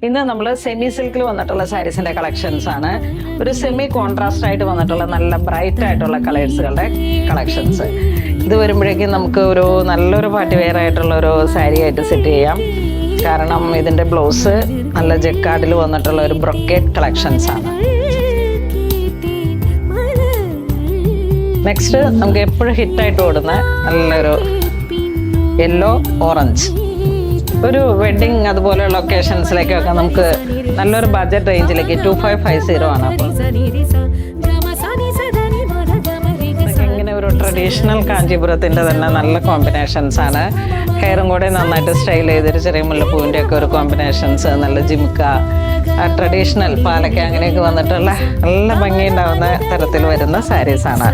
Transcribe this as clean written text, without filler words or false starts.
ഇന്ന് നമ്മൾ സെമി സിൽക്കിൽ വന്നിട്ടുള്ള സാരീസിന്റെ കളക്ഷൻസ് ആണ്. ഒരു സെമി കോൺട്രാസ്റ്റ് ആയിട്ട് വന്നിട്ടുള്ള നല്ല ബ്രൈറ്റ് ആയിട്ടുള്ള കളേഴ്സുകളുടെ കളക്ഷൻസ്. ഇത് വരുമ്പോഴേക്കും നമുക്ക് ഒരു നല്ലൊരു പാർട്ടി വെയർ ആയിട്ടുള്ള ഒരു സാരി ആയിട്ട് സെറ്റ് ചെയ്യാം. കാരണം ഇതിന്റെ ബ്ലൗസ് നല്ല ജെക്കാർഡിൽ വന്നിട്ടുള്ള ഒരു ബ്രൊക്കേറ്റ് കളക്ഷൻസ് ആണ്. നെക്സ്റ്റ് നമുക്ക് എപ്പോഴും ഹിറ്റായിട്ട് ഓടുന്ന നല്ലൊരു യെല്ലോ ഓറഞ്ച്. ഒരു വെഡിങ് അതുപോലെയുള്ള ഒക്കേഷൻസിലേക്കൊക്കെ നമുക്ക് നല്ലൊരു ബഡ്ജറ്റ് റേഞ്ചിലേക്ക് 2550 ആണ്. അപ്പോൾ ഇങ്ങനെ ഒരു ട്രഡീഷണൽ കാഞ്ചീപുരത്തിൻ്റെ തന്നെ നല്ല കോമ്പിനേഷൻസ് ആണ്. ഹെയറും കൂടെ നന്നായിട്ട് സ്റ്റൈൽ ചെയ്തൊരു ചെറിയ മുല്ലപ്പൂവിൻ്റെ ഒക്കെ ഒരു കോമ്പിനേഷൻസ്, നല്ല ജിംക്ക, ട്രഡീഷണൽ പാലക്ക അങ്ങനെയൊക്കെ വന്നിട്ടുള്ള നല്ല ഭംഗിയുണ്ടാവുന്ന തരത്തിൽ വരുന്ന സാരീസാണ്.